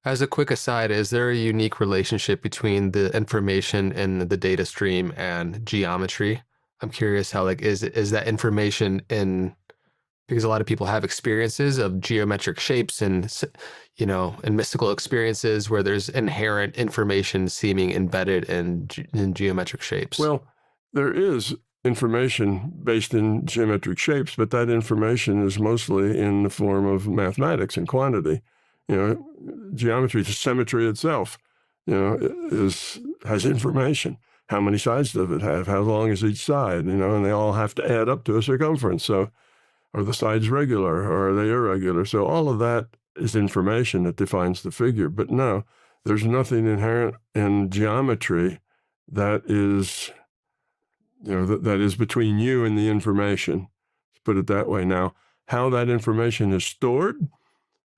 As a quick aside, is there a unique relationship between the information in the data stream and geometry? I'm curious how is that information in because a lot of people have experiences of geometric shapes and and mystical experiences where there's inherent information seeming embedded in geometric shapes. Well, there is information based in geometric shapes, but that information is mostly in the form of mathematics and quantity. Geometry, the symmetry itself, has information. How many sides does it have? How long is each side? And they all have to add up to a circumference. So, are the sides regular or are they irregular? So all of that is information that defines the figure. But no, there's nothing inherent in geometry that is, that is between you and the information. Let's put it that way. Now, how that information is stored,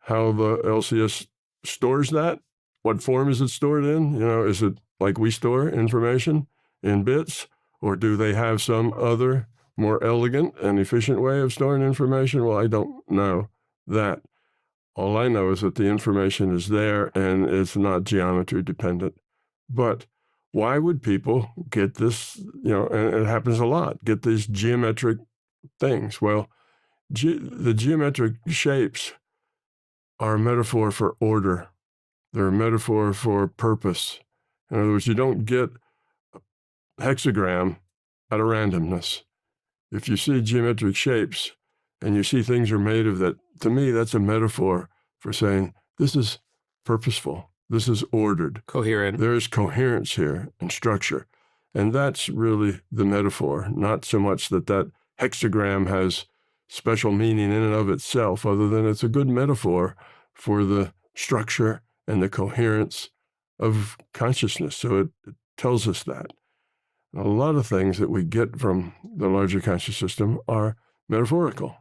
how the LCS stores that, what form is it stored in? Is it like we store information in bits, or do they have some other more elegant and efficient way of storing information? Well, I don't know that. All I know is that the information is there and it's not geometry dependent. But why would people get this, and it happens a lot, get these geometric things? Well, the geometric shapes are a metaphor for order. They're a metaphor for purpose. In other words, you don't get a hexagram out of randomness. If you see geometric shapes and you see things are made of that, to me, that's a metaphor for saying this is purposeful. This is ordered. Coherent. There is coherence here and structure. And that's really the metaphor, not so much that hexagram has special meaning in and of itself, other than it's a good metaphor for the structure and the coherence of consciousness. So it tells us that. A lot of things that we get from the larger conscious system are metaphorical.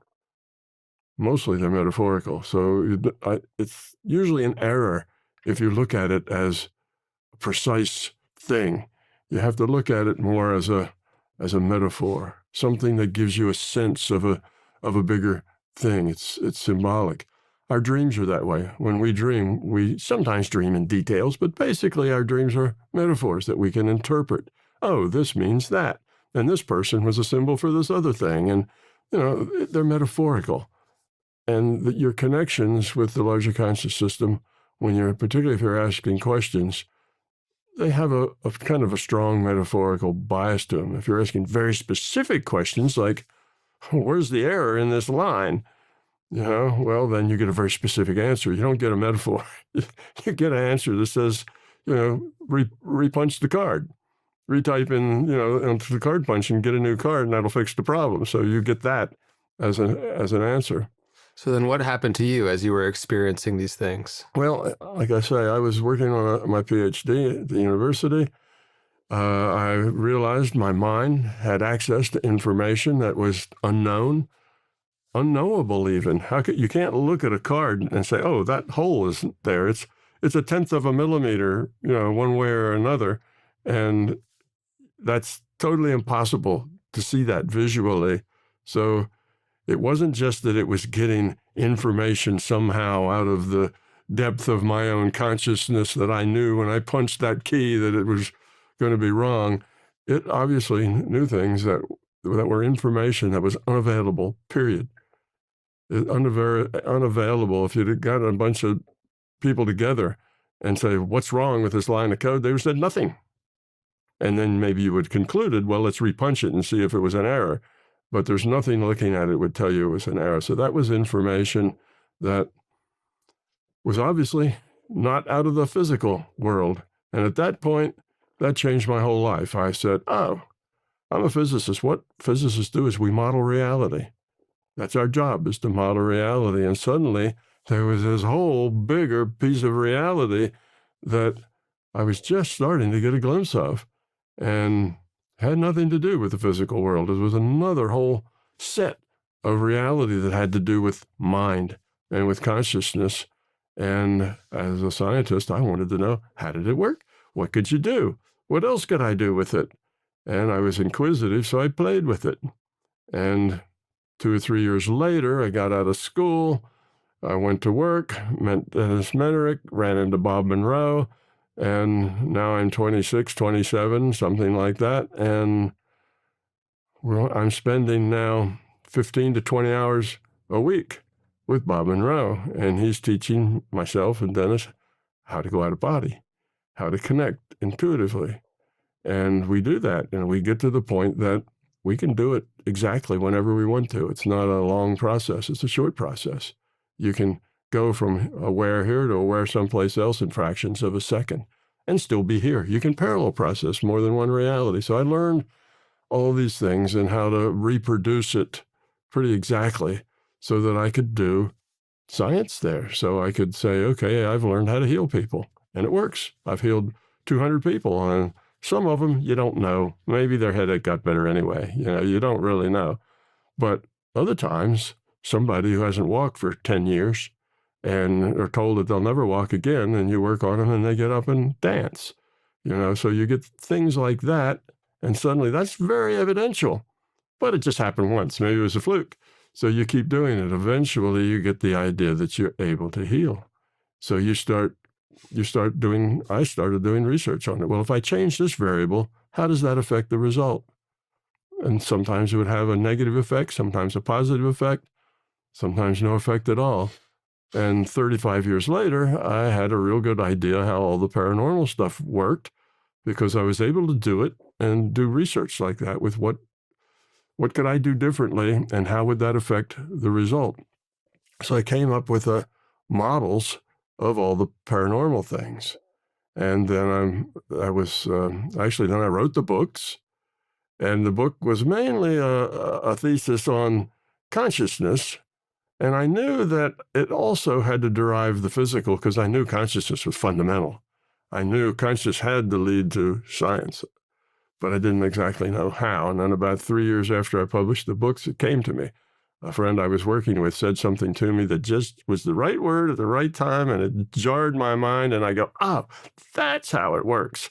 Mostly they're metaphorical. So it's usually an error if you look at it as a precise thing. You have to look at it more as a metaphor, something that gives you a sense of a bigger thing. It's symbolic. Our dreams are that way. When we dream, we sometimes dream in details, but basically our dreams are metaphors that we can interpret. Oh, this means that. And this person was a symbol for this other thing. And, they're metaphorical. And your connections with the larger conscious system, particularly if you're asking questions, they have a kind of a strong metaphorical bias to them. If you're asking very specific questions like, where's the error in this line? Well, then you get a very specific answer. You don't get a metaphor. You get an answer that says, repunch the card. Retype in, into the card punch and get a new card, and that'll fix the problem. So you get that as an answer. So then what happened to you as you were experiencing these things? Well, like I say, I was working on my PhD at the university. I realized my mind had access to information that was unknowable even. You can't look at a card and say, oh, that hole isn't there. It's a tenth of a millimeter, one way or another. And that's totally impossible to see that visually. So it wasn't just that it was getting information somehow out of the depth of my own consciousness that I knew when I punched that key that it was going to be wrong. It obviously knew things that were information that was unavailable, period. Unavailable. If you'd got a bunch of people together and say, what's wrong with this line of code? They would have said nothing. And then maybe you would concluded, well, let's repunch it and see if it was an error. But there's nothing looking at it would tell you it was an error. So that was information that was obviously not out of the physical world. And at that point, that changed my whole life. I said, oh, I'm a physicist. What physicists do is we model reality. That's our job, is to model reality. And suddenly there was this whole bigger piece of reality that I was just starting to get a glimpse of. And had nothing to do with the physical world. It was another whole set of reality that had to do with mind and with consciousness. And as a scientist, I wanted to know, how did it work? What could you do? What else could I do with it? And I was inquisitive, so I played with it. And 2 or 3 years later, I got out of school I went to work, met Dennis Menerick, ran into Bob Monroe, and now I'm 26, 27, something like that. And well, I'm spending now 15 to 20 hours a week with Bob Monroe, and he's teaching myself and Dennis how to go out of body, how to connect intuitively. And we do that, and we get to the point that we can do it exactly whenever we want to. It's not a long process. It's a short process. You can go from aware here to aware someplace else in fractions of a second and still be here. You can parallel process more than one reality. So I learned all these things and how to reproduce it pretty exactly so that I could do science there. So I could say, okay, I've learned how to heal people, and it works. I've healed 200 people, and some of them you don't know. Maybe their headache got better anyway. You don't really know. But other times, somebody who hasn't walked for 10 years and are told that they'll never walk again, and you work on them and they get up and dance. So you get things like that, and suddenly that's very evidential. But it just happened once. Maybe it was a fluke. So you keep doing it. Eventually, you get the idea that you're able to heal. So I started doing research on it. Well, if I change this variable, how does that affect the result? And sometimes it would have a negative effect, sometimes a positive effect, sometimes no effect at all. And 35 years later, I had a real good idea how all the paranormal stuff worked because I was able to do it and do research like that with what could I do differently and how would that affect the result? So I came up with models of all the paranormal things. And then then I wrote the books, and the book was mainly a thesis on consciousness. And I knew that it also had to derive the physical because I knew consciousness was fundamental. I knew consciousness had to lead to science, but I didn't exactly know how. And then about 3 years after I published the books, it came to me. A friend I was working with said something to me that just was the right word at the right time, and it jarred my mind, and I go, oh, that's how it works.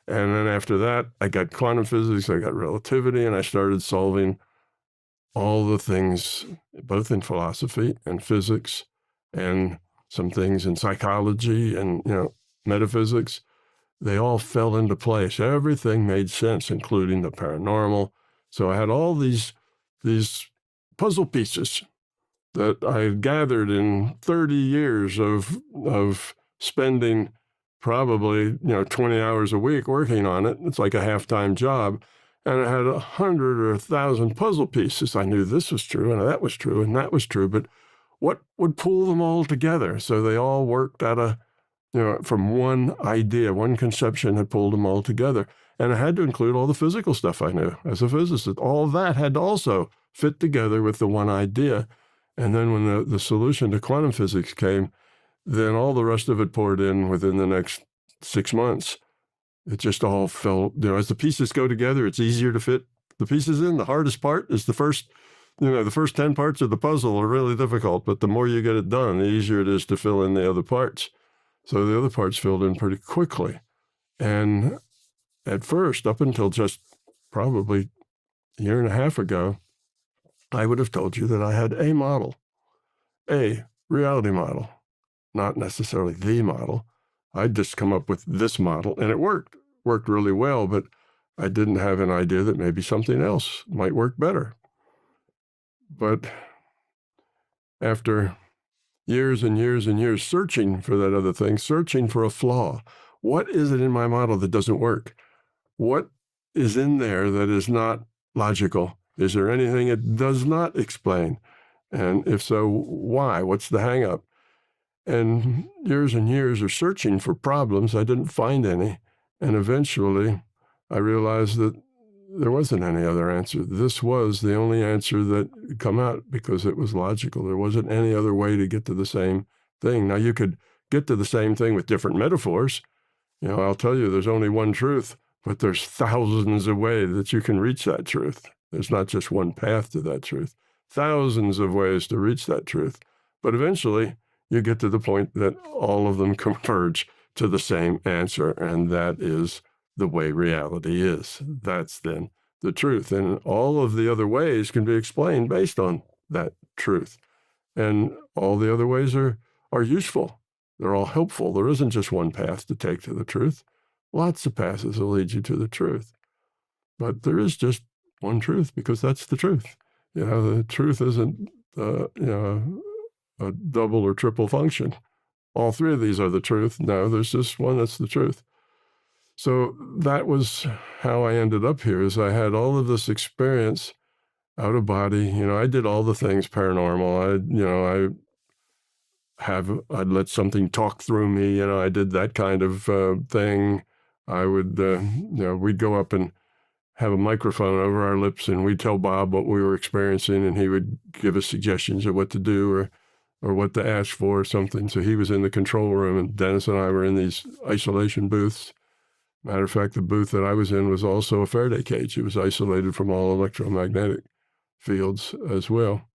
And then after that, I got quantum physics, I got relativity, and I started solving all the things, both in philosophy and physics, and some things in psychology and, metaphysics. They all fell into place. Everything made sense, including the paranormal. So I had all these puzzle pieces that I had gathered in 30 years of spending probably 20 hours a week working on it. It's like a half-time job. And I had 100 or 1,000 puzzle pieces. I knew this was true, and that was true, and that was true. But what would pull them all together? So they all worked from one idea, one conception had pulled them all together. And I had to include all the physical stuff I knew as a physicist. All of that had to also fit together with the one idea. And then when the solution to quantum physics came, then all the rest of it poured in within the next 6 months. It just all fell, as the pieces go together, it's easier to fit the pieces in. The hardest part is the first 10 parts of the puzzle are really difficult, but the more you get it done, the easier it is to fill in the other parts. So the other parts filled in pretty quickly. And at first, up until just probably a year and a half ago, I would have told you that I had a model, a reality model, not necessarily the model. I'd just come up with this model, and it worked really well, but I didn't have an idea that maybe something else might work better. But after years and years and years searching for that other thing, searching for a flaw, what is it in my model that doesn't work? What is in there that is not logical? Is there anything it does not explain? And if so, why? What's the hang up? And years of searching for problems, I didn't find any. And eventually, I realized that there wasn't any other answer. This was the only answer that could come out because it was logical. There wasn't any other way to get to the same thing. Now, you could get to the same thing with different metaphors. I'll tell you, there's only one truth, but there's thousands of ways that you can reach that truth. There's not just one path to that truth. Thousands of ways to reach that truth. But eventually, you get to the point that all of them converge to the same answer, and that is the way reality is. That's then the truth. And all of the other ways can be explained based on that truth. And all the other ways are useful. They're all helpful. There isn't just one path to take to the truth. Lots of paths will lead you to the truth. But there is just one truth, because that's the truth. The truth isn't, a double or triple function. All three of these are the truth. No, there's just one that's the truth. So that was how I ended up here, is I had all of this experience out of body. I did all the things paranormal. I'd let something talk through me. I did that kind of thing. I would, we'd go up and have a microphone over our lips, and we'd tell Bob what we were experiencing, and he would give us suggestions of what to do or what to ask for or something. So he was in the control room, and Dennis and I were in these isolation booths. Matter of fact, the booth that I was in was also a Faraday cage. It was isolated from all electromagnetic fields as well.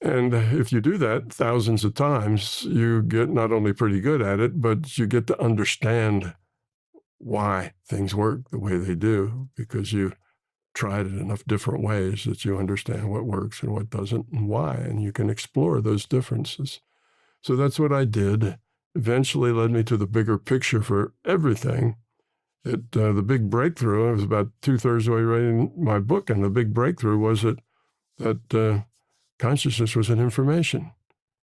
And if you do that thousands of times, you get not only pretty good at it, but you get to understand why things work the way they do, because you tried it enough different ways that you understand what works and what doesn't and why, and you can explore those differences. So that's what I did. Eventually led me to the bigger picture for everything. The big breakthrough, I was about 2/3 of the way writing my book, and the big breakthrough was that consciousness was an information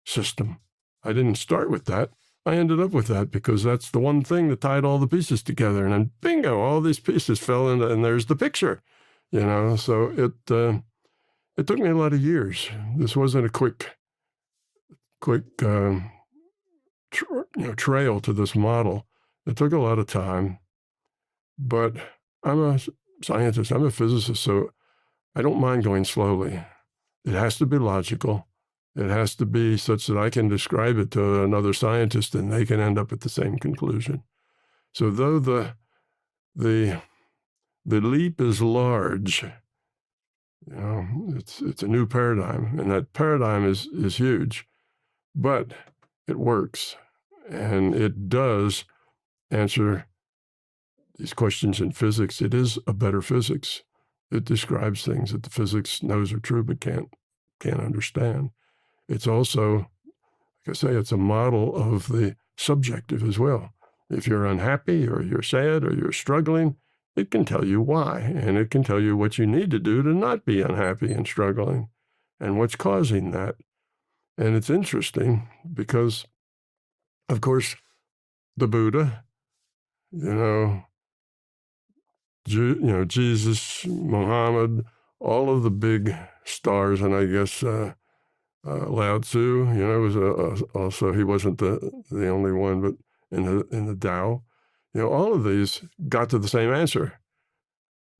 system. I didn't start with that. I ended up with that because that's the one thing that tied all the pieces together. And then bingo, all these pieces fell into, and there's the picture, So it took me a lot of years. This wasn't a quick trail to this model. It took a lot of time, but I'm a scientist, I'm a physicist, so I don't mind going slowly. It has to be logical. It has to be such that I can describe it to another scientist and they can end up at the same conclusion. So though the leap is large, it's a new paradigm, and that paradigm is huge, but it works, and it does answer these questions in physics. It is a better physics. It describes things that the physics knows are true but can't understand. It's also, like I say, it's a model of the subjective as well. If you're unhappy or you're sad or you're struggling, it can tell you why, and it can tell you what you need to do to not be unhappy and struggling and what's causing that. And it's interesting because, of course, the Buddha, Jesus, Muhammad, all of the big stars, and I guess Lao Tzu, was also, he wasn't the only one, but in the Tao, all of these got to the same answer.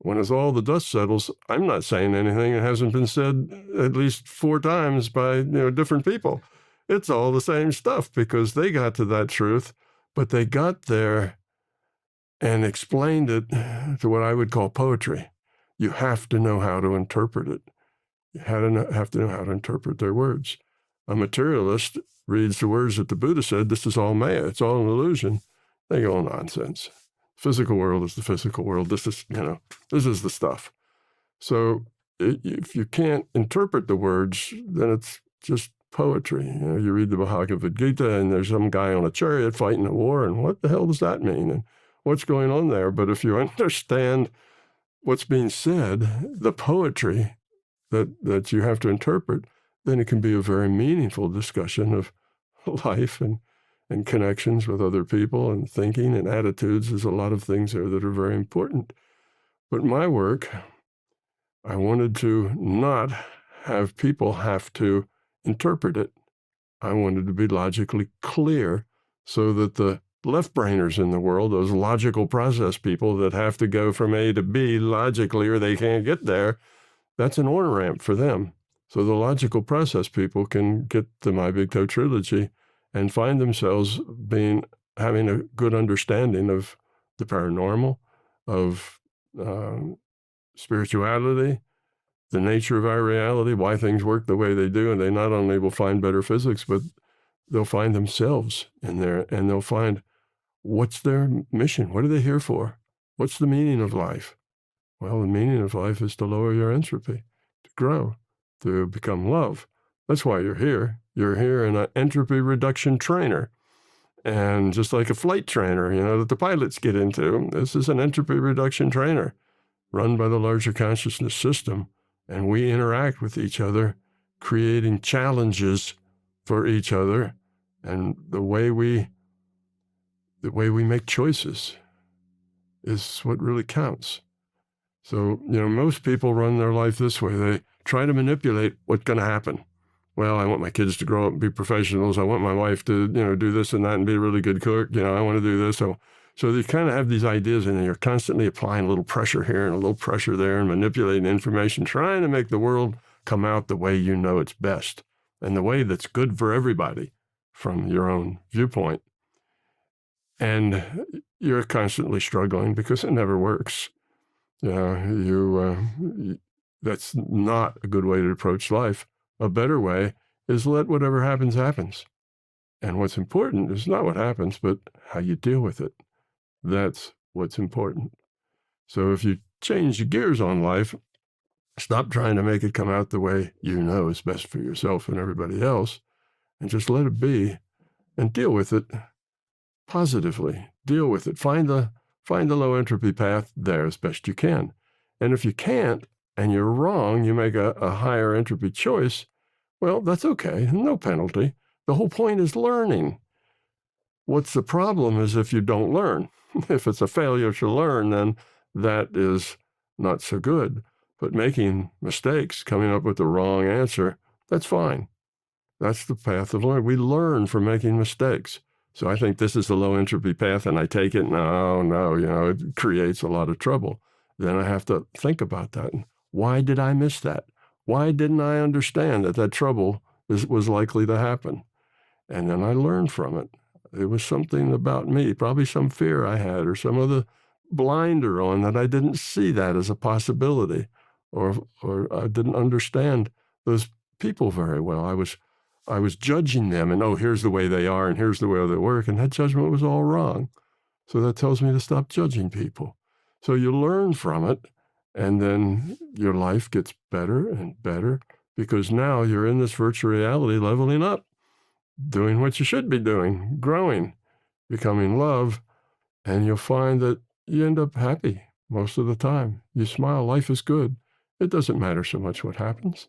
When it's all the dust settles, I'm not saying anything that hasn't been said at least 4 times by different people. It's all the same stuff because they got to that truth, but they got there and explained it to what I would call poetry. You have to know how to interpret it. You have to know how to interpret their words. A materialist reads the words that the Buddha said, this is all Maya, it's all an illusion. They go, nonsense. Physical world is the physical world. This is the stuff. So if you can't interpret the words, then it's just poetry. You read the Bhagavad Gita and there's some guy on a chariot fighting a war, and what the hell does that mean? And what's going on there? But if you understand what's being said, the poetry that you have to interpret, then it can be a very meaningful discussion of life and connections with other people and thinking and attitudes. There's a lot of things there that are very important. But my work, I wanted to not have people have to interpret it. I wanted to be logically clear so that the left-brainers in the world, those logical process people that have to go from A to B logically or they can't get there, that's an on-ramp for them. So the logical process people can get the My Big Toe Trilogy and find themselves having a good understanding of the paranormal, of spirituality, the nature of our reality, why things work the way they do, and they not only will find better physics, but they'll find themselves in there, and they'll find what's their mission, what are they here for, what's the meaning of life? Well, the meaning of life is to lower your entropy, to grow, to become love. That's why you're here. You're here in an entropy reduction trainer. And just like a flight trainer, that the pilots get into, this is an entropy reduction trainer run by the larger consciousness system. And we interact with each other, creating challenges for each other. And the way we make choices is what really counts. So, most people run their life this way. They try to manipulate what's going to happen. Well, I want my kids to grow up and be professionals. I want my wife to, do this and that and be a really good cook. I want to do this. So you kind of have these ideas and you're constantly applying a little pressure here and a little pressure there and manipulating information, trying to make the world come out the way you know it's best and the way that's good for everybody from your own viewpoint. And you're constantly struggling because it never works. That's not a good way to approach life. A better way is let whatever happens, happens. And what's important is not what happens, but how you deal with it. That's what's important. So if you change the gears on life, stop trying to make it come out the way you know is best for yourself and everybody else, and just let it be and deal with it positively. Deal with it. Find the low entropy path there as best you can. And if you can't, and you're wrong, you make a higher entropy choice, well, that's okay. No penalty. The whole point is learning. What's the problem is if you don't learn. If it's a failure to learn, then that is not so good. But making mistakes, coming up with the wrong answer, that's fine. That's the path of learning. We learn from making mistakes. So I think this is the low entropy path, and I take it, no, it creates a lot of trouble. Then I have to think about that. Why did I miss that? Why didn't I understand that trouble was likely to happen? And then I learned from it. It was something about me, probably some fear I had or some other blinder on that I didn't see that as a possibility, or I didn't understand those people very well. I was judging them and, here's the way they are and here's the way they work, and that judgment was all wrong. So that tells me to stop judging people. So you learn from it, and then your life gets better and better because now you're in this virtual reality leveling up, doing what you should be doing, growing, becoming love, and you'll find that you end up happy most of the time. You smile, life is good. It doesn't matter so much what happens.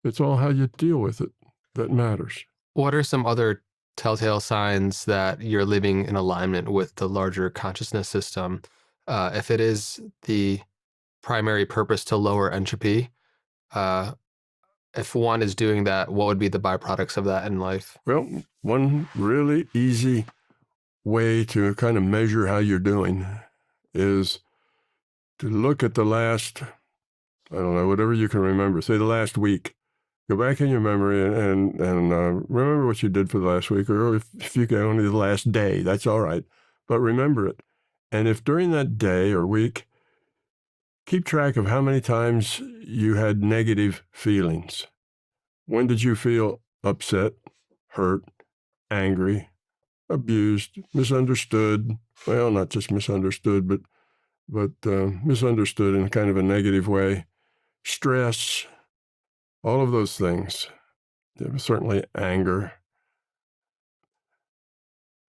It's all how you deal with it that matters. What are some other telltale signs that you're living in alignment with the larger consciousness system? If it is the primary purpose to lower entropy, if one is doing that, what would be the byproducts of that in life? Well, one really easy way to kind of measure how you're doing is to look at the last, whatever you can remember, say the last week. Go back in your memory and remember what you did for the last week, or if you can, only the last day, that's all right. But remember it. And if during that day or week, keep track of how many times you had negative feelings. When did you feel upset, hurt, angry, abused, misunderstood? Well, not just misunderstood, but misunderstood in kind of a negative way. Stress, all of those things. There was certainly anger,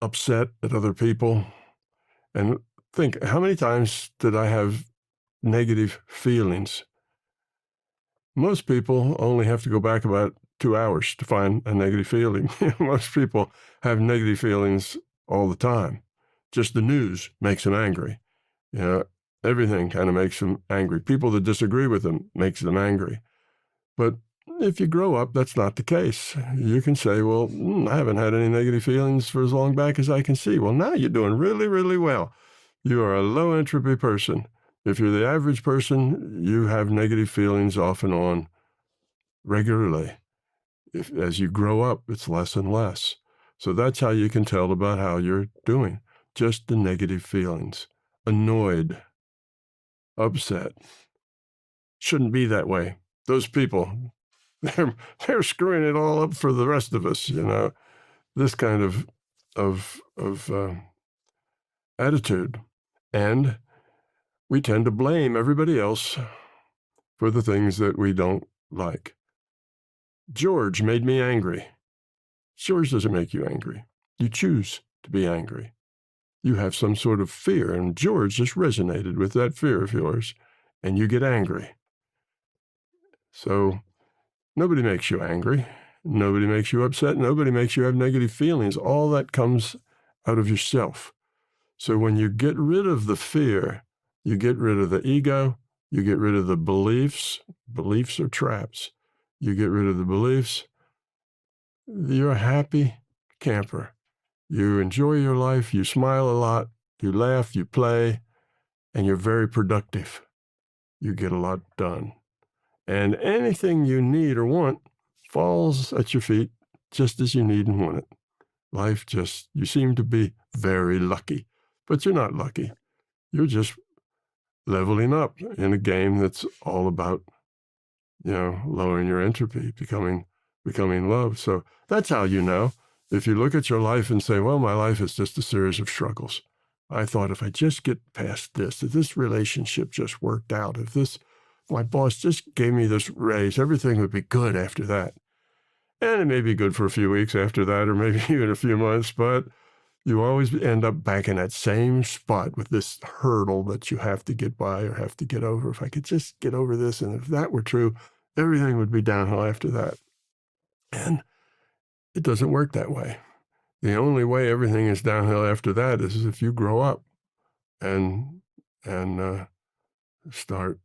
upset at other people. And think, how many times did I have negative feelings? Most people only have to go back about 2 hours to find a negative feeling. Most people have negative feelings all the time. Just the news makes them angry. Everything kind of makes them angry. People that disagree with them makes them angry. But if you grow up, that's not the case. You can say, well, I haven't had any negative feelings for as long back as I can see. Well, now you're doing really, really well. You are a low entropy person. If you're the average person, you have negative feelings off and on regularly. As you grow up, it's less and less. So that's how you can tell about how you're doing. Just the negative feelings. Annoyed, upset. Shouldn't be that way. Those people, they're screwing it all up for the rest of us, this kind of attitude. And we tend to blame everybody else for the things that we don't like. George made me angry. George doesn't make you angry. You choose to be angry. You have some sort of fear, and George just resonated with that fear of yours, and you get angry. So nobody makes you angry. Nobody makes you upset. Nobody makes you have negative feelings. All that comes out of yourself. So when you get rid of the fear, you get rid of the ego, you get rid of the beliefs. Beliefs are traps. You get rid of the beliefs. You're a happy camper. You enjoy your life. You smile a lot. You laugh, you play, and you're very productive. You get a lot done. And anything you need or want falls at your feet just as you need and want it. Life just, you seem to be very lucky, but you're not lucky. You're just leveling up in a game that's all about, lowering your entropy, becoming love. So that's how you know. If you look at your life and say, well, my life is just a series of struggles. I thought if I just get past this, if this relationship just worked out, if my boss just gave me this raise, everything would be good after that. And it may be good for a few weeks after that, or maybe even a few months, but you always end up back in that same spot with this hurdle that you have to get by or have to get over. If I could just get over this, and if that were true, everything would be downhill after that. And it doesn't work that way. The only way everything is downhill after that is if you grow up and start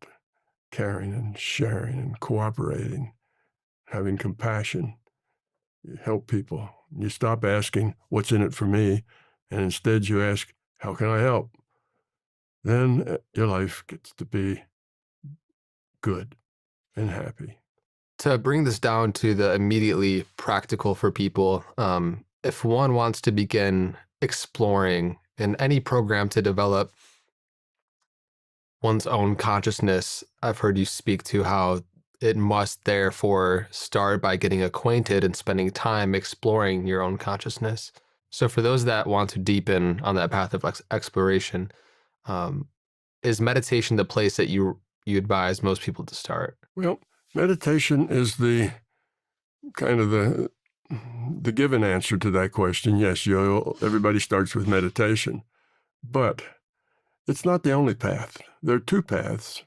caring and sharing and cooperating, having compassion. You help people. You stop asking, what's in it for me? And instead you ask, how can I help? Then your life gets to be good and happy. To bring this down to the immediately practical for people, if one wants to begin exploring in any program to develop one's own consciousness, I've heard you speak to how it must therefore start by getting acquainted and spending time exploring your own consciousness. So for those that want to deepen on that path of exploration, is meditation the place that you advise most people to start? Well, meditation is the kind of the given answer to that question. Yes, everybody starts with meditation, but it's not the only path. There are two paths,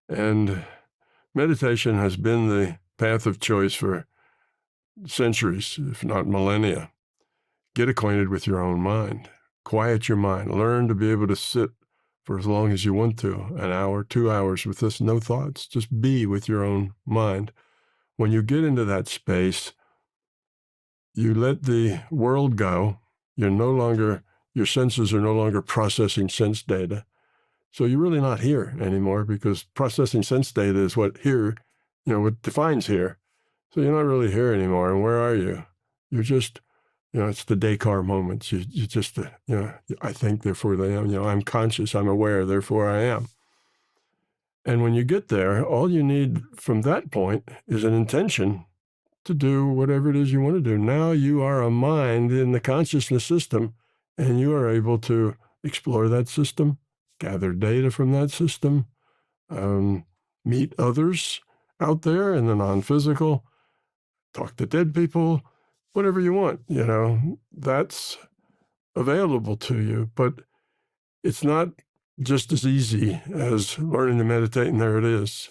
and meditation has been the path of choice for centuries, if not millennia. Get acquainted with your own mind. Quiet your mind. Learn to be able to sit for as long as you want to, an hour, 2 hours with this, no thoughts. Just be with your own mind. When you get into that space, you let the world go. Your senses are no longer processing sense data. So you're really not here anymore, because processing sense data is what defines here. So you're not really here anymore. And where are you? You're just, it's the Descartes moments. You just, I think, therefore I am. I'm conscious, I'm aware, therefore I am. And when you get there, all you need from that point is an intention to do whatever it is you want to do. Now you are a mind in the consciousness system, and you are able to explore that system, gather data from that system, meet others out there in the non-physical, talk to dead people, whatever you want, that's available to you. But it's not just as easy as learning to meditate and there it is.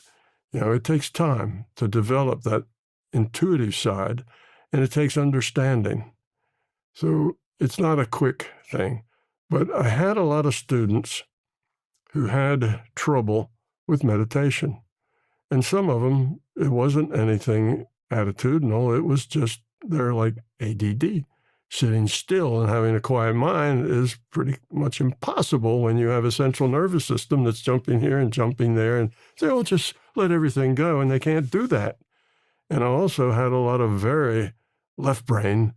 It takes time to develop that intuitive side, and it takes understanding. So it's not a quick thing. But I had a lot of students who had trouble with meditation. And some of them, it wasn't anything attitudinal. It was just they're like ADD. Sitting still and having a quiet mind is pretty much impossible when you have a central nervous system that's jumping here and jumping there, and say, oh, just let everything go. And they can't do that. And I also had a lot of very left brain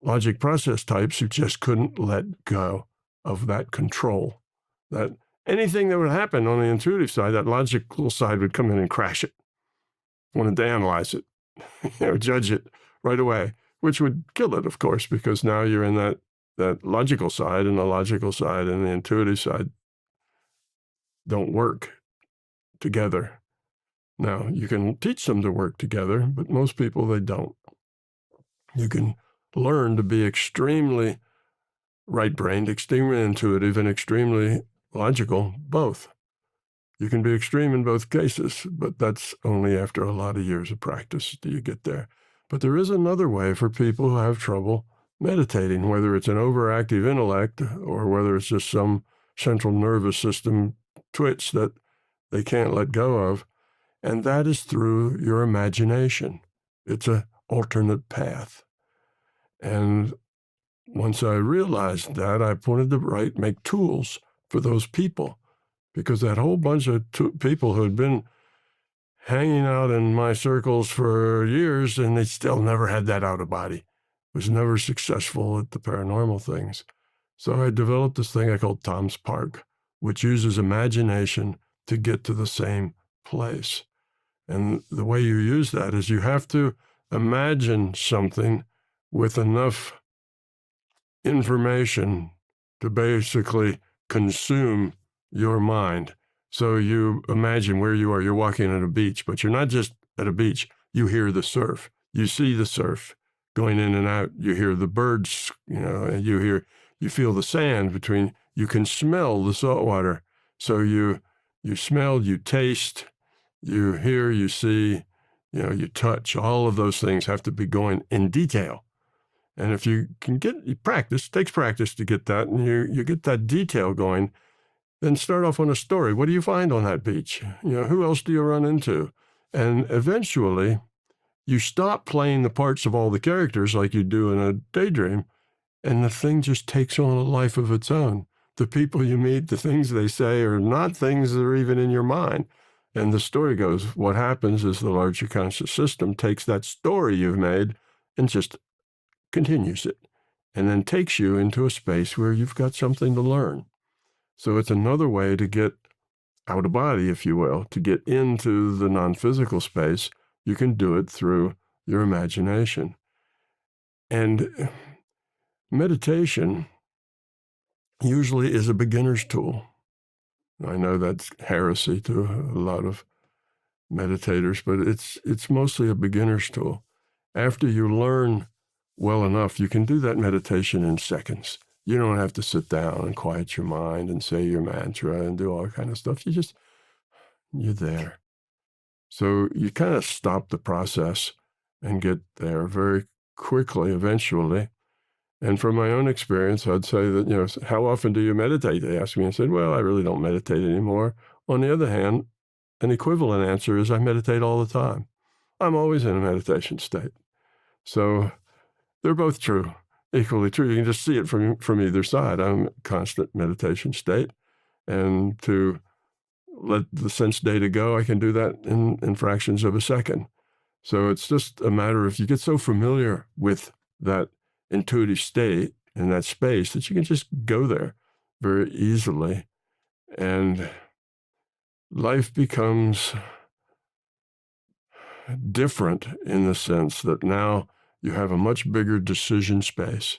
logic process types who just couldn't let go of that control. That anything that would happen on the intuitive side, that logical side would come in and crash it, wanted to analyze it, judge it right away, which would kill it, of course, because now you're in that logical side, and the logical side and the intuitive side don't work together. Now, you can teach them to work together, but most people, they don't. You can learn to be extremely right-brained, extremely intuitive, and extremely logical, both. You can be extreme in both cases, but that's only after a lot of years of practice do you get there. But there is another way for people who have trouble meditating, whether it's an overactive intellect or whether it's just some central nervous system twitch that they can't let go of, and that is through your imagination. It's an alternate path. And once I realized that, I wanted to make tools for those people, because that whole bunch of people who had been hanging out in my circles for years, and they still never had that out of body, was never successful at the paranormal things. So I developed this thing I called Tom's Park, which uses imagination to get to the same place. And the way you use that is you have to imagine something with enough information to basically consume your mind. So you imagine where you are. You're walking at a beach, but you're not just at a beach. You hear the surf. You see the surf going in and out. You hear the birds, and you feel the sand between. You can smell the salt water. So you smell, you taste, you hear, you see, you touch. All of those things have to be going in detail. And if you can practice, it takes practice to get that, and you get that detail going, then start off on a story. What do you find on that beach? Who else do you run into? And eventually, you stop playing the parts of all the characters like you do in a daydream, and the thing just takes on a life of its own. The people you meet, the things they say are not things that are even in your mind. And the story goes, what happens is the larger conscious system takes that story you've made and just continues it, and then takes you into a space where you've got something to learn. So it's another way to get out of body, if you will, to get into the non-physical space. You can do it through your imagination. And meditation usually is a beginner's tool. I know that's heresy to a lot of meditators, but it's mostly a beginner's tool. After you learn well enough, you can do that meditation in seconds. You don't have to sit down and quiet your mind and say your mantra and do all kind of stuff. You're there. So you kind of stop the process and get there very quickly eventually. And from my own experience, I'd say that, how often do you meditate? They asked me, and I said, well, I really don't meditate anymore. On the other hand, an equivalent answer is I meditate all the time. I'm always in a meditation state. So they're both true, equally true. You can just see it from either side. I'm in a constant meditation state. And to let the sense data go, I can do that in fractions of a second. So it's just a matter of, you get so familiar with that intuitive state in that space that you can just go there very easily. And life becomes different in the sense that now you have a much bigger decision space.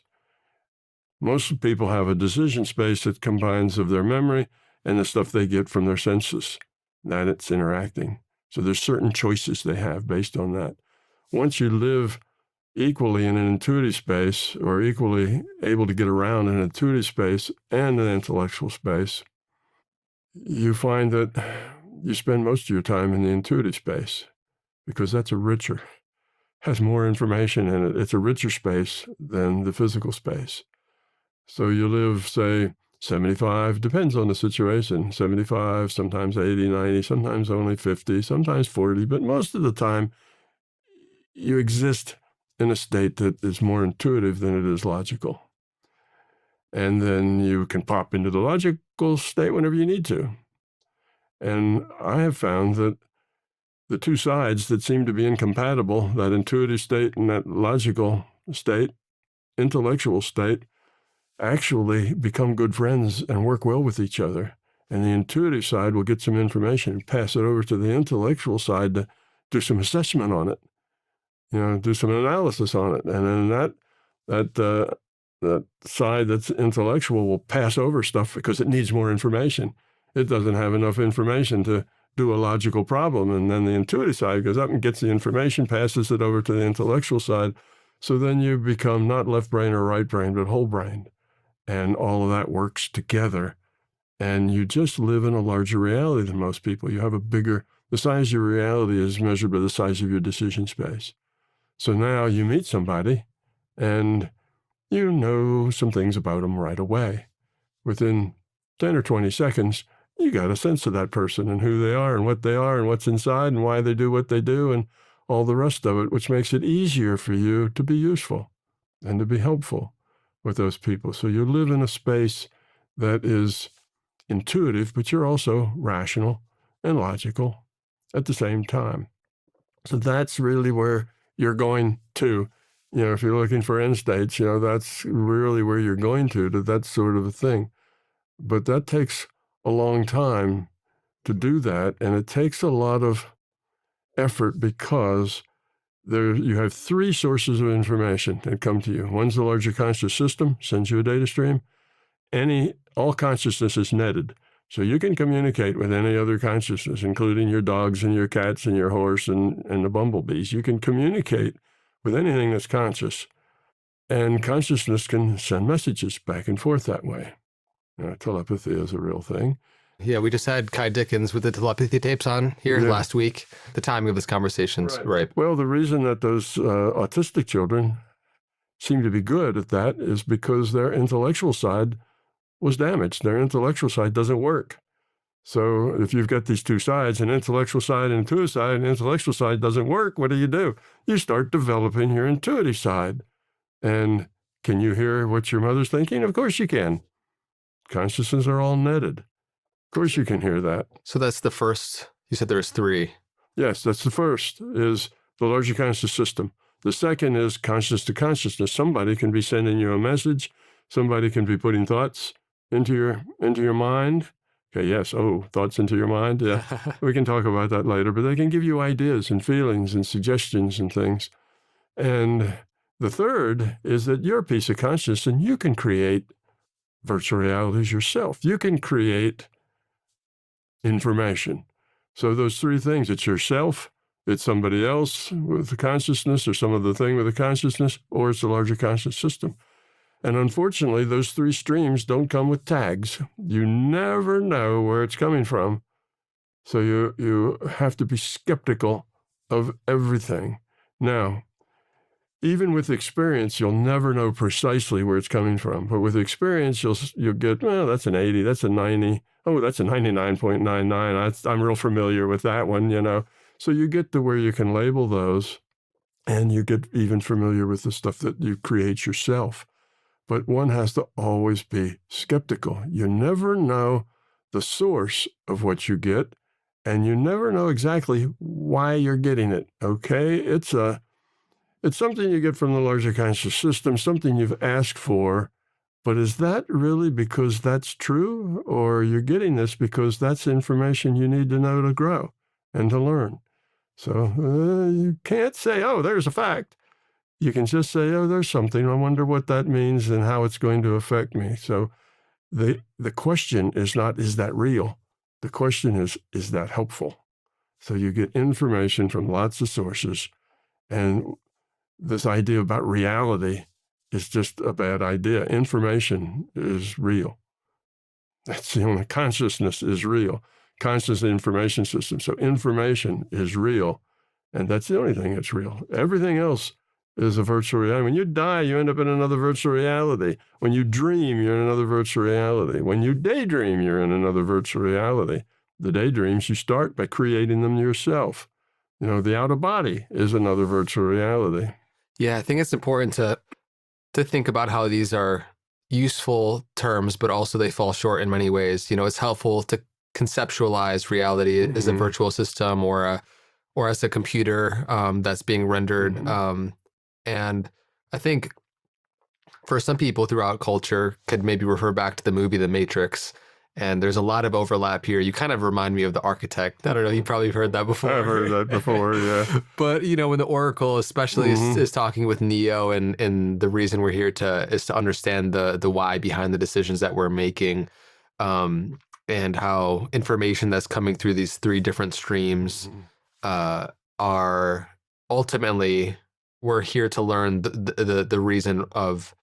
Most people have a decision space that combines of their memory and the stuff they get from their senses, that it's interacting. So there's certain choices they have based on that. Once you live equally in an intuitive space, or equally able to get around in an intuitive space and an intellectual space, you find that you spend most of your time in the intuitive space, because that's has more information in it. It's a richer space than the physical space. So you live, say, 75, depends on the situation, 75, sometimes 80, 90, sometimes only 50, sometimes 40, but most of the time you exist in a state that is more intuitive than it is logical. And then you can pop into the logical state whenever you need to. And I have found that the two sides that seem to be incompatible, that intuitive state and that logical state, intellectual state, actually become good friends and work well with each other. And the intuitive side will get some information and pass it over to the intellectual side to do some assessment on it, do some analysis on it. And then that side that's intellectual will pass over stuff because it needs more information. It doesn't have enough information to do a logical problem. And then the intuitive side goes up and gets the information, passes it over to the intellectual side. So then you become not left brain or right brain, but whole brain. And all of that works together. And you just live in a larger reality than most people. You have the size of your reality is measured by the size of your decision space. So now you meet somebody and you know some things about them right away. Within 10 or 20 seconds, you got a sense of that person and who they are and what's inside and why they do what they do and all the rest of it, which makes it easier for you to be useful and to be helpful with those people. So you live in a space that is intuitive, but you're also rational and logical at the same time. So that's really where you're going to. If you're looking for end states, that's really where you're going to that sort of a thing. But that takes a long time to do that, and it takes a lot of effort because you have three sources of information that come to you. One's the larger conscious system, sends you a data stream. All consciousness is netted. So you can communicate with any other consciousness, including your dogs and your cats and your horse and the bumblebees. You can communicate with anything that's conscious. And consciousness can send messages back and forth that way. Telepathy is a real thing. Yeah, we just had Kai Dickens with the telepathy tapes on here last week. The timing of this conversation's right. Well, the reason that those autistic children seem to be good at that is because their intellectual side was damaged. Their intellectual side doesn't work. So if you've got these two sides, an intellectual side and an intuitive side, and the intellectual side doesn't work, what do? You start developing your intuitive side. And can you hear what your mother's thinking? Of course you can. Consciousnesses are all netted. Of course you can hear that. So that's the first. You said there's three. Yes, that's the first, is the larger conscious system. The second is conscious to consciousness. Somebody can be sending you a message. Somebody can be putting thoughts into your mind. Okay, yes. Oh, thoughts into your mind. Yeah, we can talk about that later. But they can give you ideas and feelings and suggestions and things. And the third is that you're a piece of consciousness and you can create virtual realities yourself. You can create information. So those three things, it's yourself, it's somebody else with the consciousness or some other thing with the consciousness, or it's a larger conscious system. And unfortunately, those three streams don't come with tags. You never know where it's coming from. So you have to be skeptical of everything. Now, even with experience, you'll never know precisely where it's coming from. But with experience, you'll get, well, that's an 80, that's a 90. Oh, that's a 99.99. I'm real familiar with that one, So you get to where you can label those, and you get even familiar with the stuff that you create yourself. But one has to always be skeptical. You never know the source of what you get, and you never know exactly why you're getting it, okay? It's something you get from the larger conscious system, something you've asked for, but is that really because that's true, or you're getting this because that's information you need to know to grow and to learn? So you can't say, oh, there's a fact. You can just say, oh, there's something. I wonder what that means and how it's going to affect me. So the question is not, is that real? The question is that helpful? So you get information from lots of sources, and this idea about reality is just a bad idea. Information is real. That's the only consciousness is real. Conscious information system. So information is real, and that's the only thing that's real. Everything else is a virtual reality. When you die, you end up in another virtual reality. When you dream, you're in another virtual reality. When you daydream, you're in another virtual reality. The daydreams, you start by creating them yourself. The outer body is another virtual reality. Yeah, I think it's important to think about how these are useful terms, but also they fall short in many ways. It's helpful to conceptualize reality as a virtual system or as a computer that's being rendered. And I think for some people throughout culture could maybe refer back to the movie The Matrix. And there's a lot of overlap here. You kind of remind me of The Architect. I don't know, you probably heard that before. I've heard that before, yeah. But, when the Oracle especially is talking with Neo, and the reason we're here is to understand the why behind the decisions that we're making. and how information that's coming through these three different streams are ultimately, we're here to learn the reason of,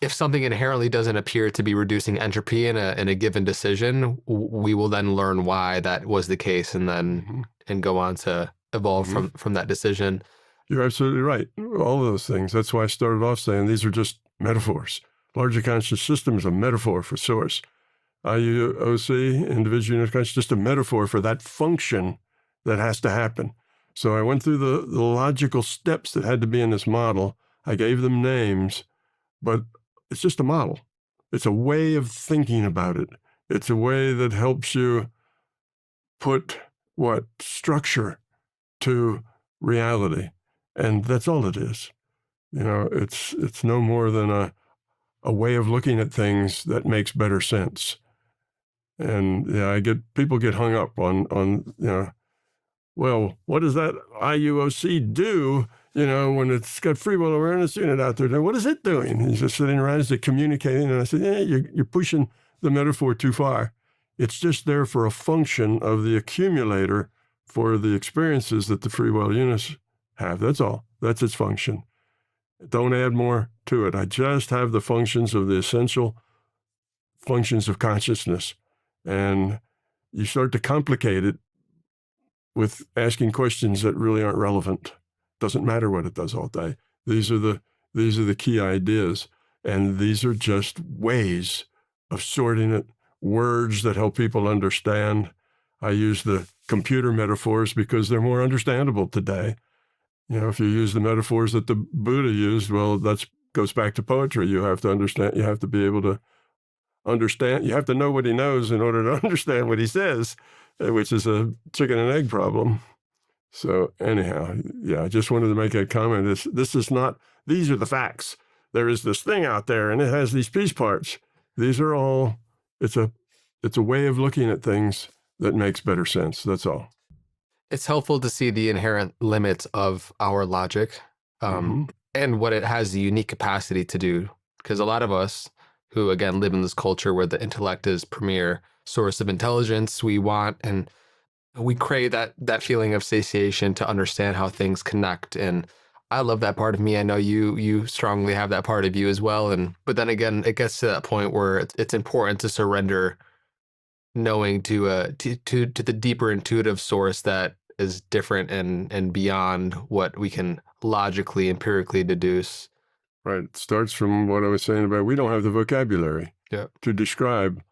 if something inherently doesn't appear to be reducing entropy in a given decision, we will then learn why that was the case, and then and go on to evolve from that decision. You're absolutely right. All of those things. That's why I started off saying these are just metaphors. Larger conscious system is a metaphor for source. IUOC, individual unit of consciousness, just a metaphor for that function that has to happen. So I went through the logical steps that had to be in this model. I gave them names, but it's just a model. It's a way of thinking about it. It's a way that helps you put structure to reality. And that's all it is. It's no more than a way of looking at things that makes better sense. And people get hung up on well, what does that IUOC do? When it's got free will awareness unit out there, then what is it doing? He's just sitting around, is it communicating? And I said, you're pushing the metaphor too far. It's just there for a function of the accumulator for the experiences that the free will units have. That's all. That's its function. Don't add more to it. I just have the functions of the essential functions of consciousness. And you start to complicate it with asking questions that really aren't relevant. Doesn't matter what it does all day. These are the key ideas. And these are just ways of sorting it, words that help people understand. I use the computer metaphors because they're more understandable today. If you use the metaphors that the Buddha used, well, that goes back to poetry. You have to understand, you have to be able to understand, you have to know what he knows in order to understand what he says, which is a chicken and egg problem. So anyhow, I just wanted to make a comment. This is not, these are the facts. There is this thing out there and it has these piece parts. These are all, it's a way of looking at things that makes better sense. That's all. It's helpful to see the inherent limits of our logic and what it has the unique capacity to do. Because a lot of us who, again, live in this culture where the intellect is premier source of intelligence, we want and we crave that feeling of satiation to understand how things connect. And I love that part of me. I know you strongly have that part of you as well. But then again, it gets to that point where it's important to surrender knowing to the deeper intuitive source that is different and beyond what we can logically, empirically deduce. Right. It starts from what I was saying about we don't have the vocabulary to describe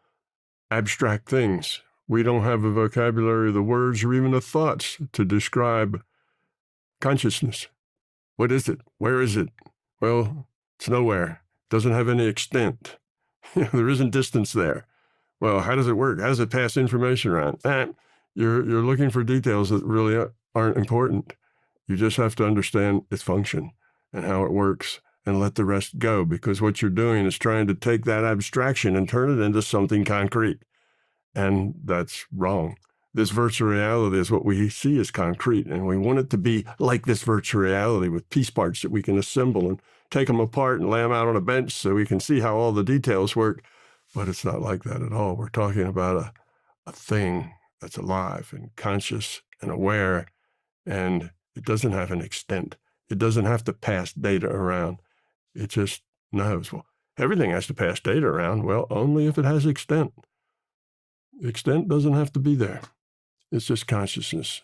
abstract things. We don't have a vocabulary, the words, or even the thoughts to describe consciousnness. What is it? Where is it? Well, it's nowhere. Doesn't have any extent. There isn't distance there. Well, how does it work? How does it pass information around? You're looking for details that really aren't important. You just have to understand its function and how it works and let the rest go, because what you're doing is trying to take that abstraction and turn it into something concrete. And that's wrong. This virtual reality is what we see as concrete, and we want it to be like this virtual reality with piece parts that we can assemble and take them apart and lay them out on a bench so we can see how all the details work. But it's not like that at all. We're talking about a thing that's alive and conscious and aware, and it doesn't have an extent. It doesn't have to pass data around. It just knows. Well, everything has to pass data around. Well, only if it has extent. Extent doesn't have to be there. It's just consciousness.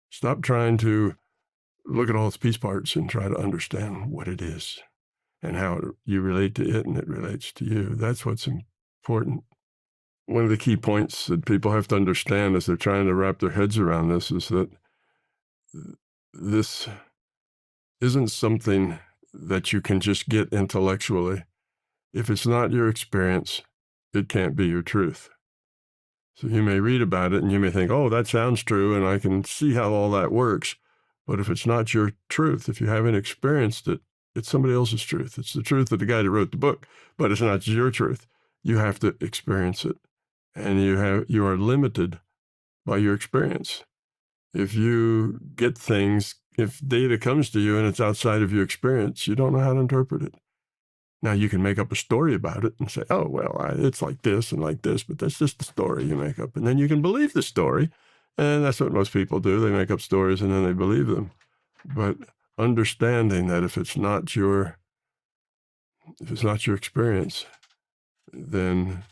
Stop trying to look at all its piece parts and try to understand what it is and how you relate to it and it relates to you. That's what's important. One of the key points that people have to understand as they're trying to wrap their heads around this is that this isn't something that you can just get intellectually. If it's not your experience, it can't be your truth. So you may read about it and you may think, oh, that sounds true, and I can see how all that works. But if it's not your truth, if you haven't experienced it, it's somebody else's truth. It's the truth of the guy that wrote the book, but it's not your truth. You have to experience it. And you are limited by your experience. If you get things, if data comes to you and it's outside of your experience, you don't know how to interpret it. Now, you can make up a story about it and say, oh, well, it's like this, but that's just the story you make up. And then you can believe the story. And that's what most people do. They make up stories and then they believe them. But understanding that if it's not your experience, then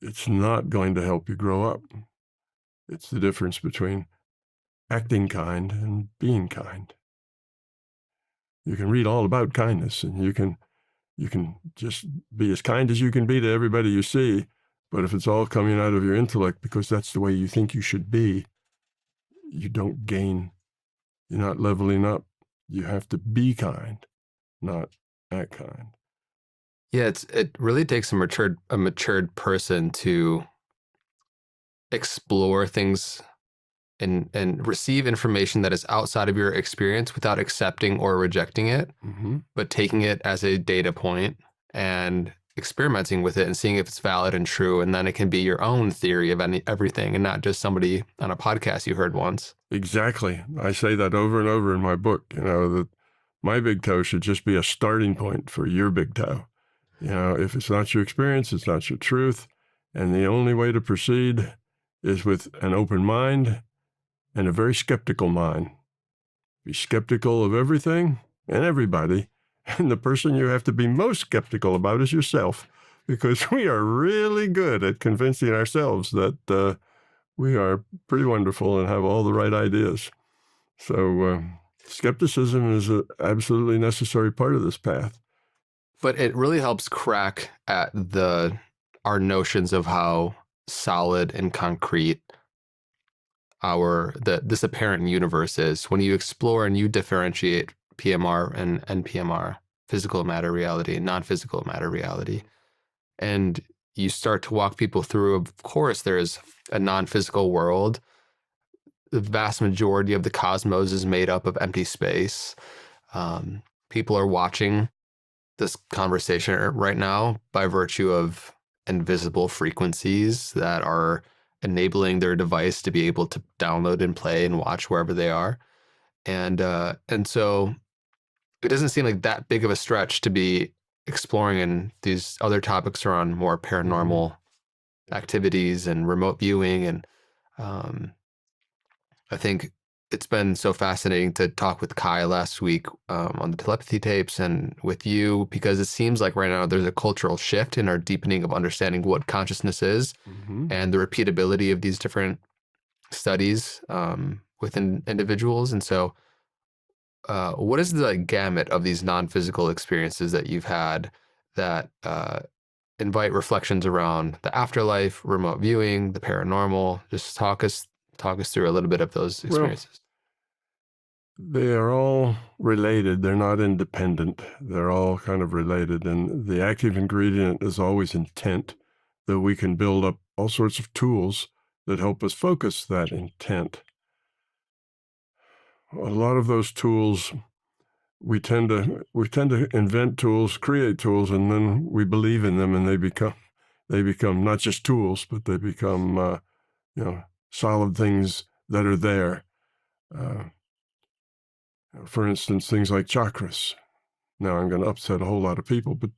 it's not going to help you grow up. It's the difference between acting kind and being kind. You can read all about kindness, and you can just be as kind as you can be to everybody you see, but if it's all coming out of your intellect because that's the way you think you should be, you don't gain. You're not leveling up. You have to be kind, not act kind. Yeah, it really takes a matured person to explore things and receive information that is outside of your experience without accepting or rejecting it, but taking it as a data point and experimenting with it and seeing if it's valid and true. And then it can be your own theory of everything and not just somebody on a podcast you heard once. Exactly. I say that over and over in my book, that my big toe should just be a starting point for your big toe. If it's not your experience, it's not your truth. And the only way to proceed is with an open mind and a very skeptical mind. Be skeptical of everything and everybody. And the person you have to be most skeptical about is yourself, because we are really good at convincing ourselves that we are pretty wonderful and have all the right ideas. So skepticism is an absolutely necessary part of this path. But it really helps crack at our notions of how solid and concrete this apparent universe is when you explore and you differentiate PMR and NPMR, physical matter reality and non-physical matter reality. And you start to walk people through, of course, there's a non-physical world. The vast majority of the cosmos is made up of empty space. People are watching this conversation right now by virtue of invisible frequencies that are enabling their device to be able to download and play and watch wherever they are. And so it doesn't seem like that big of a stretch to be exploring in these other topics around more paranormal activities and remote viewing. And I think it's been so fascinating to talk with Kai last week on the telepathy tapes and with you, because it seems like right now there's a cultural shift in our deepening of understanding what consciousness is and the repeatability of these different studies within individuals. And so what is the gamut of these non-physical experiences that you've had that invite reflections around the afterlife, remote viewing, the paranormal? Just talk us through a little bit of those experiences. Well, they are all related. They're not independent. They're all kind of related. And the active ingredient is always intent, that we can build up all sorts of tools that help us focus that intent. A lot of those tools, we tend to invent tools, create tools, and then we believe in them, and they become not just tools, but they become solid things that are there. For instance, things like chakras. Now, I'm going to upset a whole lot of people, but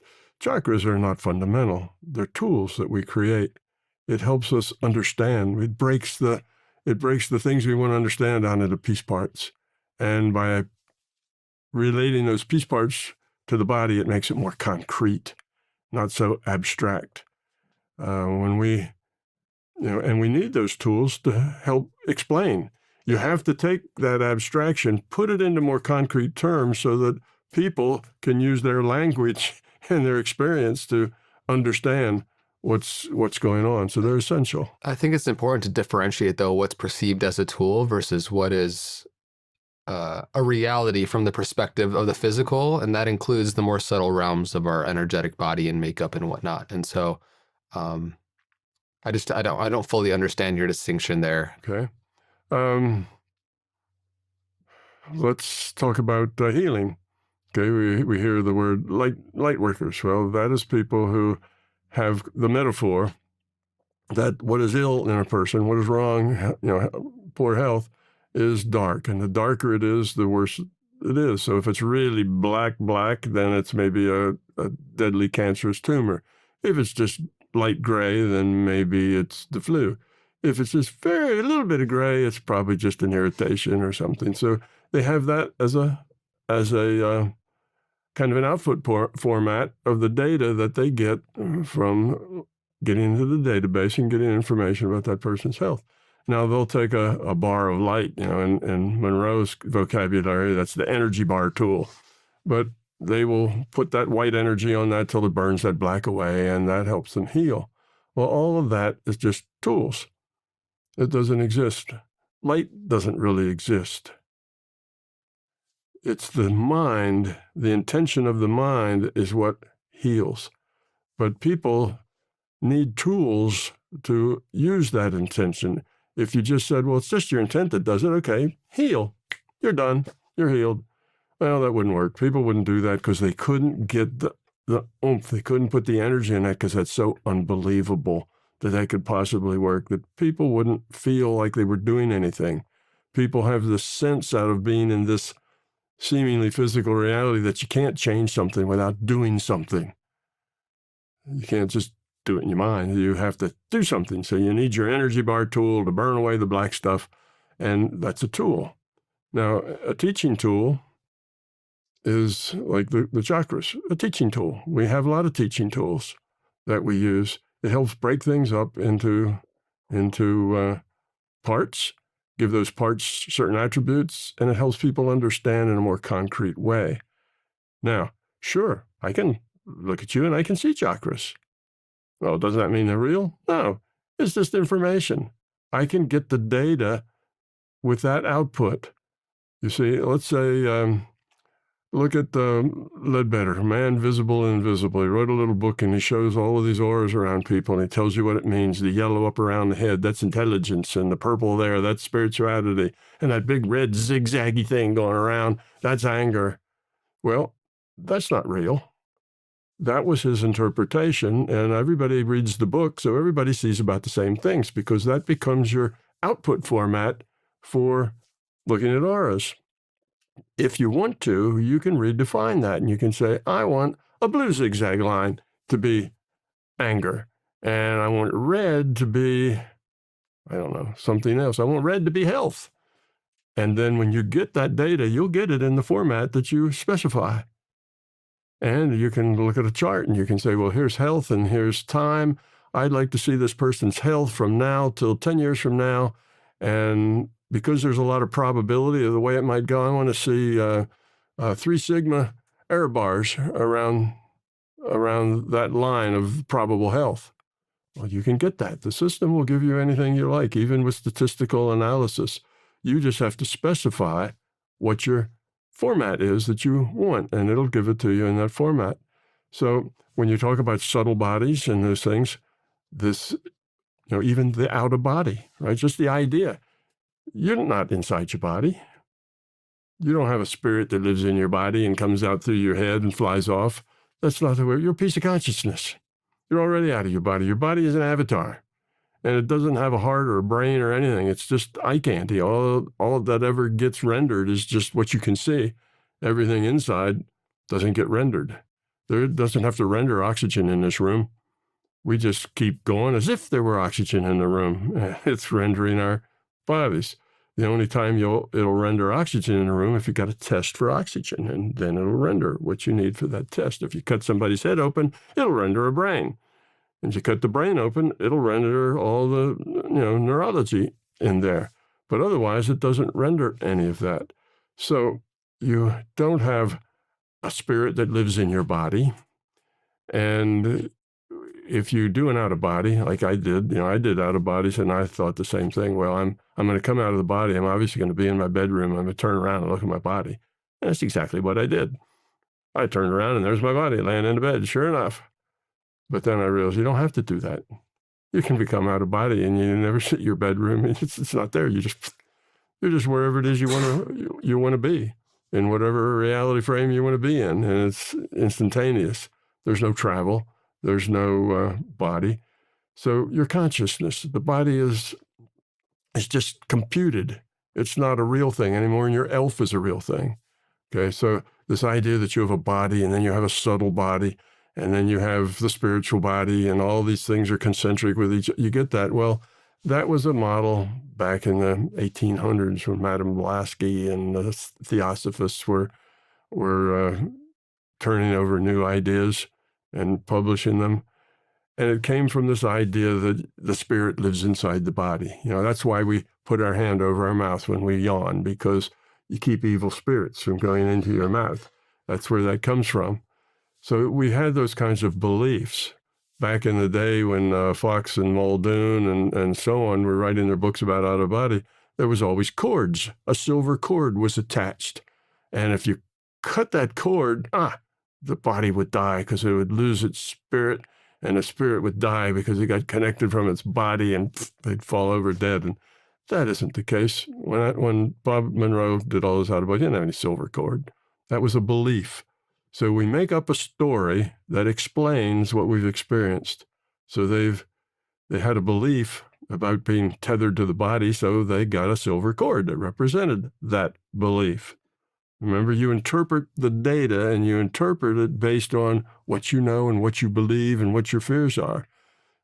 chakras are not fundamental. They're tools that we create. It helps us understand. It breaks the things we want to understand down into piece parts. And by relating those piece parts to the body, it makes it more concrete, not so abstract. And we need those tools to help explain. You have to take that abstraction, put it into more concrete terms so that people can use their language and their experience to understand what's going on. So they're essential. I think it's important to differentiate, though, what's perceived as a tool versus what is a reality from the perspective of the physical, and that includes the more subtle realms of our energetic body and makeup and whatnot. And so, I don't fully understand your distinction there. Okay. Let's talk about healing. Okay, we hear the word light workers. Well, that is people who have the metaphor that what is ill in a person, what is wrong, poor health, is dark, and the darker it is, the worse it is. So if it's really black, then it's maybe a deadly cancerous tumor. If it's just light gray, then maybe it's the flu. If it's just a little bit of gray, it's probably just an irritation or something. So they have that as a kind of an output format of the data that they get from getting into the database and getting information about that person's health. Now, they'll take a bar of light, in Monroe's vocabulary, that's the energy bar tool. But they will put that white energy on that till it burns that black away, and that helps them heal. Well, all of that is just tools. It doesn't exist. Light doesn't really exist. It's the mind, the intention of the mind is what heals. But people need tools to use that intention. If you just said, well, it's just your intent that does it, okay, heal. You're done. You're healed. Well, that wouldn't work. People wouldn't do that because they couldn't get the oomph. They couldn't put the energy in that because that's so unbelievable that could possibly work, that people wouldn't feel like they were doing anything. People have this sense out of being in this seemingly physical reality that you can't change something without doing something. You can't just do it in your mind. You have to do something. So you need your energy bar tool to burn away the black stuff, and that's a tool. Now, a teaching tool is like the chakras, a teaching tool. We have a lot of teaching tools that we use. It helps break things up into parts, give those parts certain attributes, and it helps people understand in a more concrete way. Now, sure, I can look at you and I can see chakras. Well, doesn't that mean they're real? No, it's just information. I can get the data with that output. You see, let's say, look at Ledbetter, Man, Visible and Invisible. He wrote a little book and he shows all of these auras around people and he tells you what it means. The yellow up around the head, that's intelligence, and the purple there, that's spirituality. And that big red zigzaggy thing going around, that's anger. Well, that's not real. That was his interpretation, and everybody reads the book, so everybody sees about the same things because that becomes your output format for looking at auras. If you want to, you can redefine that, and you can say, I want a blue zigzag line to be anger, and I want red to be, I don't know, something else. I want red to be health. And then when you get that data, you'll get it in the format that you specify. And you can look at a chart and you can say, well, here's health and here's time. I'd like to see this person's health from now till 10 years from now. And because there's a lot of probability of the way it might go, I want to see 3 sigma error bars around that line of probable health. Well, you can get that. The system will give you anything you like, even with statistical analysis. You just have to specify what your format is that you want, and it'll give it to you in that format. So when you talk about subtle bodies and those things, this, even the out of body, right? Just the idea. You're not inside your body. You don't have a spirit that lives in your body and comes out through your head and flies off. That's not the way. You're a piece of consciousness. You're already out of your body. Your body is an avatar. And it doesn't have a heart or a brain or anything. It's just eye candy. All that ever gets rendered is just what you can see. Everything inside doesn't get rendered. There doesn't have to render oxygen in this room. We just keep going as if there were oxygen in the room. It's rendering our bodies. The only time it'll render oxygen in the room if you got a test for oxygen, and then it'll render what you need for that test. If you cut somebody's head open, it'll render a brain. And you cut the brain open, it'll render all the neurology in there. But otherwise, it doesn't render any of that. So you don't have a spirit that lives in your body. And if you do an out-of-body, like I did, I did out-of-bodies, and I thought the same thing. Well, I'm going to come out of the body. I'm obviously going to be in my bedroom. I'm going to turn around and look at my body. And that's exactly what I did. I turned around, and there's my body laying in the bed, sure enough. But then I realized you don't have to do that. You can become out of body, and you never see your bedroom. It's not there. You're just wherever it is you want to be, in whatever reality frame you want to be in, and it's instantaneous. There's no travel. There's no body. So your consciousness, the body is just computed. It's not a real thing anymore, and your elf is a real thing. Okay, so this idea that you have a body and then you have a subtle body and then you have the spiritual body and all these things are concentric with each, you get that. Well, that was a model back in the 1800s when Madame Blavatsky and the Theosophists were turning over new ideas and publishing them. And it came from this idea that the spirit lives inside the body. That's why we put our hand over our mouth when we yawn, because you keep evil spirits from going into your mouth. That's where that comes from. So we had those kinds of beliefs back in the day when Fox and Muldoon and so on were writing their books about out of body. There was always cords. A silver cord was attached. And if you cut that cord, the body would die because it would lose its spirit, and the spirit would die because it got connected from its body, and they'd fall over dead. And that isn't the case. When Bob Monroe did all this out of body, he didn't have any silver cord. That was a belief. So we make up a story that explains what we've experienced. So they had a belief about being tethered to the body, so they got a silver cord that represented that belief. Remember, you interpret the data and you interpret it based on what you know and what you believe and what your fears are.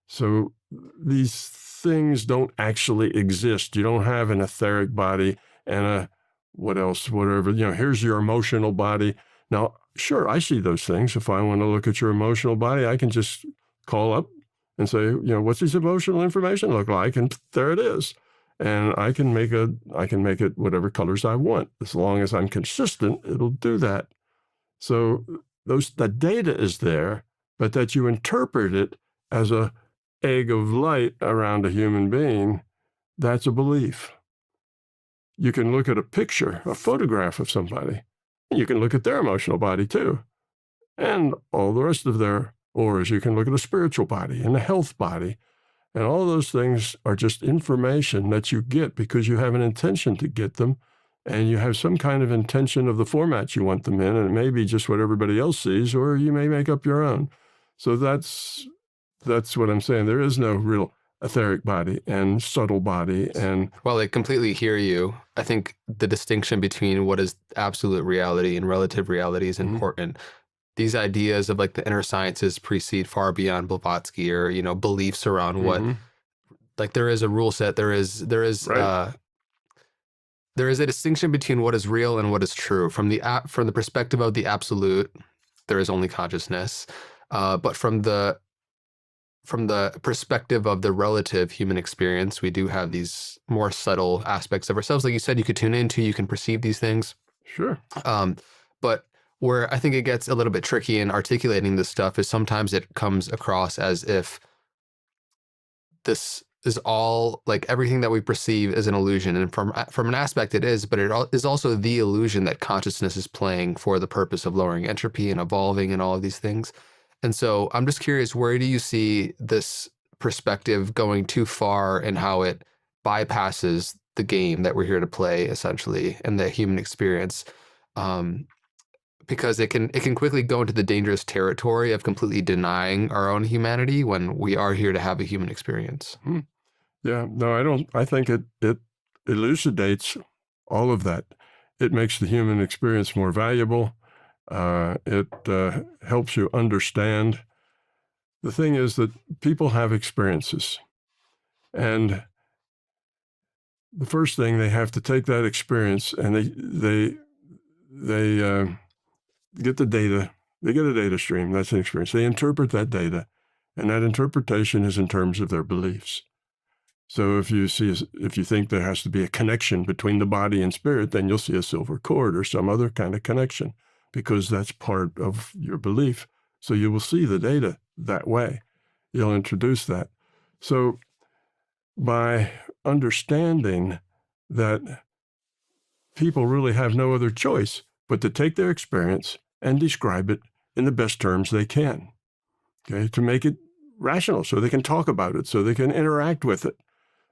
So these things don't actually exist. You don't have an etheric body and whatever, here's your emotional body. Now, sure, I see those things. If I want to look at your emotional body, I can just call up and say, what's this emotional information look like? And there it is. And I can make it whatever colors I want. As long as I'm consistent, it'll do that. So the data is there, but that you interpret it as a egg of light around a human being, that's a belief. You can look at a picture, a photograph of somebody, and you can look at their emotional body too, and all the rest of their auras. You can look at a spiritual body and a health body. And all those things are just information that you get because you have an intention to get them, and you have some kind of intention of the format you want them in, and it may be just what everybody else sees, or you may make up your own. So that's what I'm saying. There is no real etheric body and subtle body. And well, I completely hear you. I think the distinction between what is absolute reality and relative reality is important. These ideas of like the inner sciences precede far beyond Blavatsky, or beliefs around what, like there is a rule set. There is Right. there is a distinction between what is real and what is true. From the perspective of the absolute, there is only consciousness, but from the perspective of the relative human experience, we do have these more subtle aspects of ourselves. Like you said, you could tune into, you can perceive these things. Sure. But where I think it gets a little bit tricky in articulating this stuff is sometimes it comes across as if this is all, like everything that we perceive is an illusion. And from an aspect it is, but it is also the illusion that consciousness is playing for the purpose of lowering entropy and evolving and all of these things. And so I'm just curious, where do you see this perspective going too far and how it bypasses the game that we're here to play, essentially, and the human experience? Because it can quickly go into the dangerous territory of completely denying our own humanity when we are here to have a human experience. Yeah, no, I think it elucidates all of that. It makes the human experience more valuable. It helps you understand. The thing is that people have experiences, and the first thing, they have to take that experience and they get the data. They get a data stream. That's an experience. They interpret that data, and that interpretation is in terms of their beliefs. So if you think there has to be a connection between the body and spirit, then you'll see a silver cord or some other kind of connection, because that's part of your belief. So you will see the data that way. You'll introduce that. So by understanding that people really have no other choice but to take their experience and describe it in the best terms they can, okay, to make it rational so they can talk about it, so they can interact with it.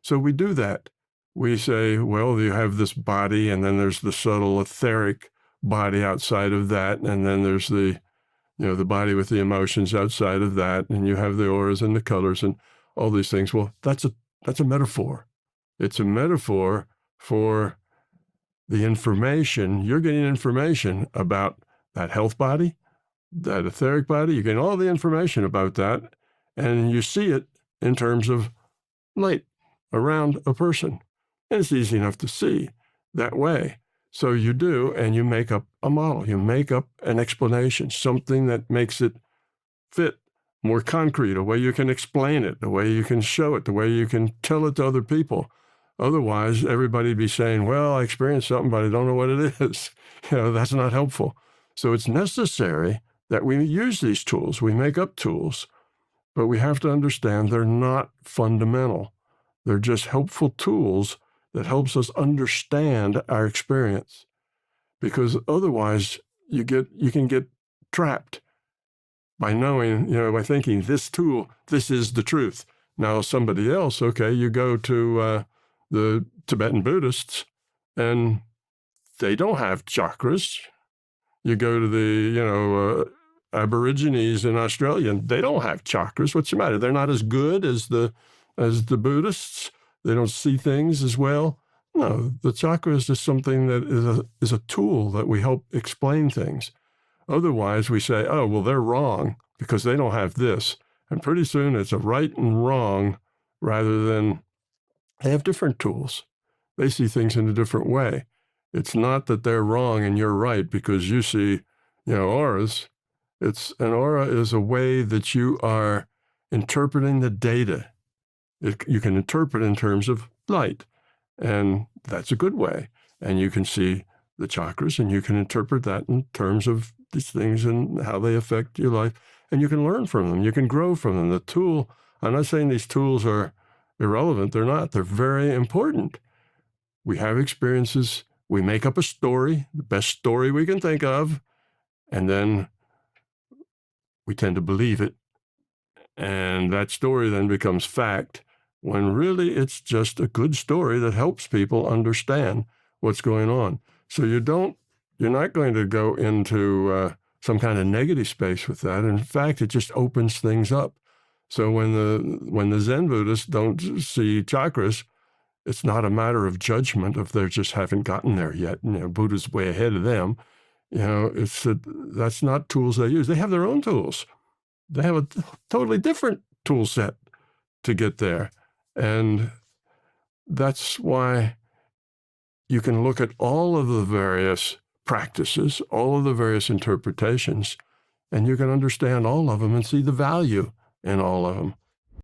So we do that. We say, well, you have this body, and then there's the subtle etheric body outside of that, and then there's the body with the emotions outside of that, and you have the auras and the colors and all these things. Well, that's a metaphor. It's a metaphor for the information, you're getting information about that health body, that etheric body. You're getting all the information about that, and you see it in terms of light around a person. And it's easy enough to see that way. So you do, and you make up a model. You make up an explanation, something that makes it fit, more concrete, a way you can explain it, a way you can show it, the way you can tell it to other people. Otherwise, everybody'd be saying, well, I experienced something, but I don't know what it is. That's not helpful. So it's necessary that we use these tools. We make up tools, but we have to understand they're not fundamental. They're just helpful tools that helps us understand our experience. Because otherwise, you can get trapped by knowing, by thinking this tool, this is the truth. Now somebody else, okay, you go to the Tibetan Buddhists, and they don't have chakras. You go to the, Aborigines in Australia, and they don't have chakras. What's the matter? They're not as good as the Buddhists. They don't see things as well. No, the chakra is just something that is a tool that we help explain things. Otherwise, we say, oh, well, they're wrong because they don't have this. And pretty soon it's a right and wrong rather than they have different tools. They see things in a different way. It's not that they're wrong and you're right because you see, auras. An aura is a way that you are interpreting the data. You can interpret in terms of light, and that's a good way. And you can see the chakras, and you can interpret that in terms of these things and how they affect your life. And you can learn from them. You can grow from them. The tool, I'm not saying these tools are irrelevant. They're not. They're very important. We have experiences. We make up a story, the best story we can think of, and then we tend to believe it. And that story then becomes fact, when really it's just a good story that helps people understand what's going on. So you're not going to go into some kind of negative space with that. In fact, it just opens things up. So when the Zen Buddhists don't see chakras, it's not a matter of judgment if they just haven't gotten there yet. Buddha's way ahead of them. That's not tools they use. They have their own tools. They have a totally different tool set to get there. And that's why you can look at all of the various practices, all of the various interpretations, and you can understand all of them and see the value in all of them.